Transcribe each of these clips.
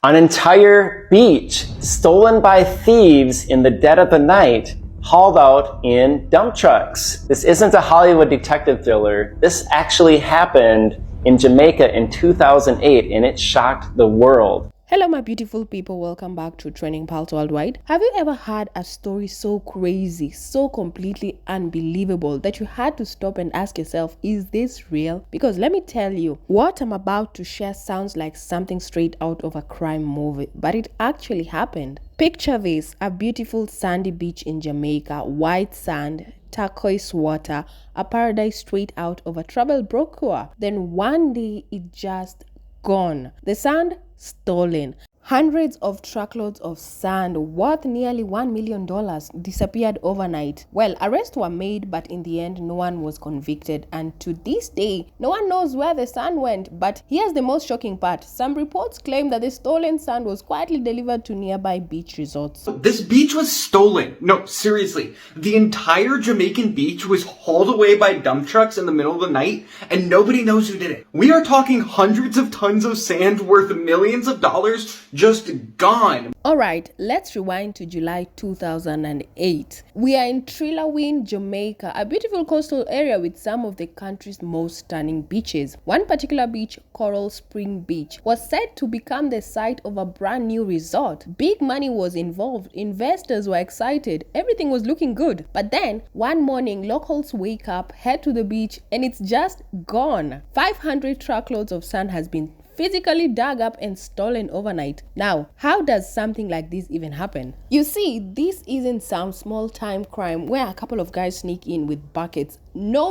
An entire beach stolen by thieves in the dead of the night, hauled out in dump trucks. This isn't a Hollywood detective thriller. This actually happened in Jamaica in 2008, and it shocked the world. Hello my beautiful people, welcome back to Trending Pulse Worldwide. Have you ever had a story so crazy, so completely unbelievable that you had to stop and ask yourself, is this real? Because let me tell you, what I'm about to share sounds like something straight out of a crime movie, but it actually happened. Picture this, a beautiful sandy beach in Jamaica, white sand, turquoise water, a paradise straight out of a travel brochure. Then one day it just gone. The sand stolen. Hundreds of truckloads of sand worth nearly $1 million disappeared overnight. Well, arrests were made, but in the end, no one was convicted. And to this day, no one knows where the sand went. But here's the most shocking part. Some reports claim that the stolen sand was quietly delivered to nearby beach resorts. This beach was stolen. No, seriously. The entire Jamaican beach was hauled away by dump trucks in the middle of the night, and nobody knows who did it. We are talking hundreds of tons of sand worth millions of dollars just gone. Alright, let's rewind to July 2008. We are in Trillaween, Jamaica, a beautiful coastal area with some of the country's most stunning beaches. One particular beach, Coral Spring Beach, was set to become the site of a brand new resort. Big money was involved, investors were excited, everything was looking good. But then, one morning, locals wake up, head to the beach, and it's just gone. 500 truckloads of sand has been physically dug up and stolen overnight. Now, how does something like this even happen? You see, this isn't some small-time crime where a couple of guys sneak in with buckets. No.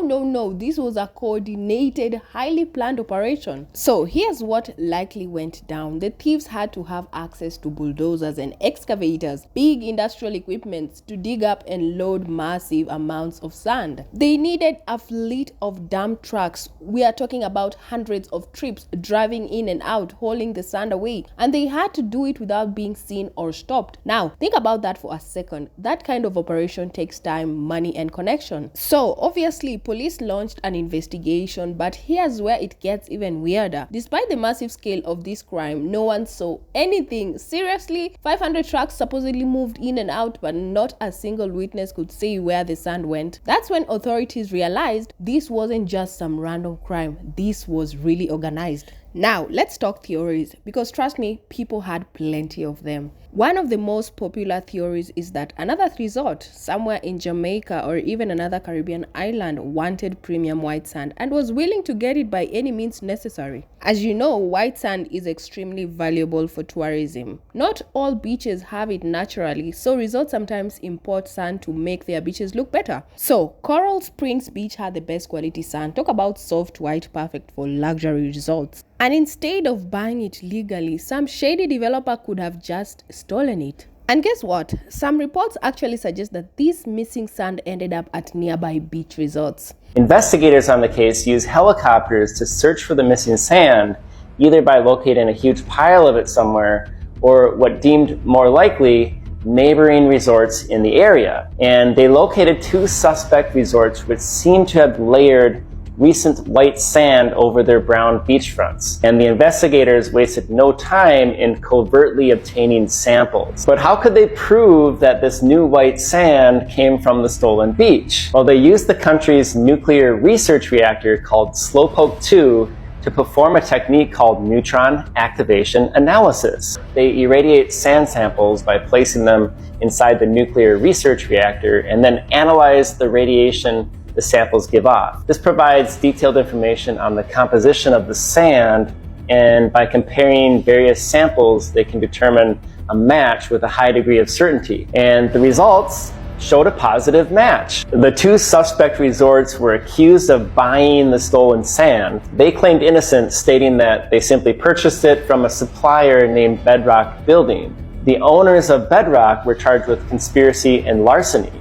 This was a coordinated, highly planned operation. So here's what likely went down. The thieves had to have access to bulldozers and excavators, big industrial equipment to dig up and load massive amounts of sand. They needed a fleet of dump trucks. We are talking about hundreds of trips driving in and out, hauling the sand away, and they had to do it without being seen or stopped. Now, think about that for a second. That kind of operation takes time, money, and connection. So, obviously, police launched an investigation, but here's where it gets even weirder. Despite the massive scale of this crime, no one saw anything. Seriously, 500 trucks supposedly moved in and out, but not a single witness could say where the sand went. That's when authorities realized this wasn't just some random crime. This was really organized. Now, let's talk theories, because trust me, people had plenty of them. One of the most popular theories is that another resort, somewhere in Jamaica or even another Caribbean island, wanted premium white sand and was willing to get it by any means necessary. As you know, white sand is extremely valuable for tourism. Not all beaches have it naturally, so resorts sometimes import sand to make their beaches look better. So, Coral Springs Beach had the best quality sand. Talk about soft white, perfect for luxury resorts. And instead of buying it legally, some shady developer could have just stolen it. And guess what? Some reports actually suggest that this missing sand ended up at nearby beach resorts. Investigators on the case used helicopters to search for the missing sand, either by locating a huge pile of it somewhere, or what deemed more likely, neighboring resorts in the area. And they located two suspect resorts which seemed to have layered recent white sand over their brown beachfronts, and the investigators wasted no time in covertly obtaining samples. But how could they prove that this new white sand came from the stolen beach? Well, they used the country's nuclear research reactor called Slowpoke 2 to perform a technique called neutron activation analysis. They irradiate sand samples by placing them inside the nuclear research reactor and then analyze the radiation the samples give off. This provides detailed information on the composition of the sand, and by comparing various samples, they can determine a match with a high degree of certainty. And the results showed a positive match. The two suspect resorts were accused of buying the stolen sand. They claimed innocence, stating that they simply purchased it from a supplier named Bedrock Building. The owners of Bedrock were charged with conspiracy and larceny.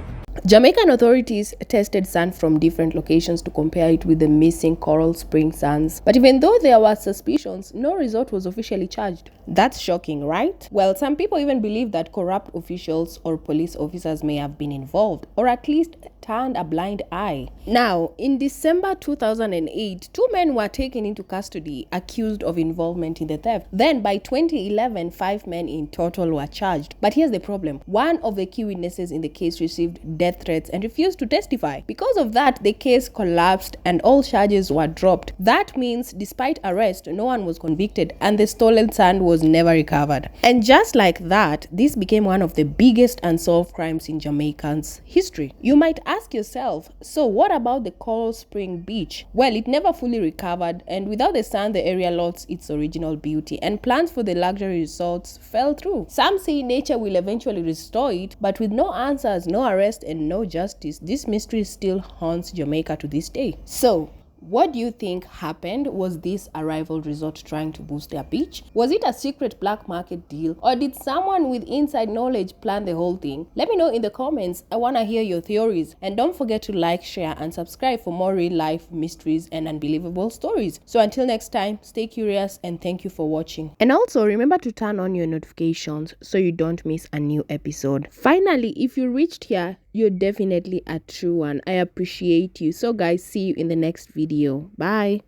Jamaican authorities tested sand from different locations to compare it with the missing Coral Spring sands. But even though there were suspicions, no resort was officially charged. That's shocking, right? Well, some people even believe that corrupt officials or police officers may have been involved, or at least turned a blind eye. Now, in December 2008, 2 men were taken into custody accused of involvement in the theft. Then by 2011, 5 men in total were charged. But here's the problem. One of the key witnesses in the case received death threats and refused to testify. Because of that, the case collapsed and all charges were dropped. That means despite arrest, no one was convicted and the stolen sand was never recovered. And just like that, this became one of the biggest unsolved crimes in Jamaican's history. You might ask yourself, so what about the Coral Spring Beach? Well, it never fully recovered, and without the sand, the area lost its original beauty, and plans for the luxury resorts fell through. Some say nature will eventually restore it, but with no answers, no arrest, and no justice, this mystery still haunts Jamaica to this day. So, what do you think happened? Was this a rival resort trying to boost their beach? Was it a secret black market deal? Or did someone with inside knowledge plan the whole thing? Let me know in the comments. I want to hear your theories. And don't forget to like, share, and subscribe for more real-life mysteries and unbelievable stories. So until next time, stay curious and thank you for watching. And also remember to turn on your notifications so you don't miss a new episode. Finally, if you reached here, you're definitely a true one. I appreciate you. So guys, see you in the next video. Bye.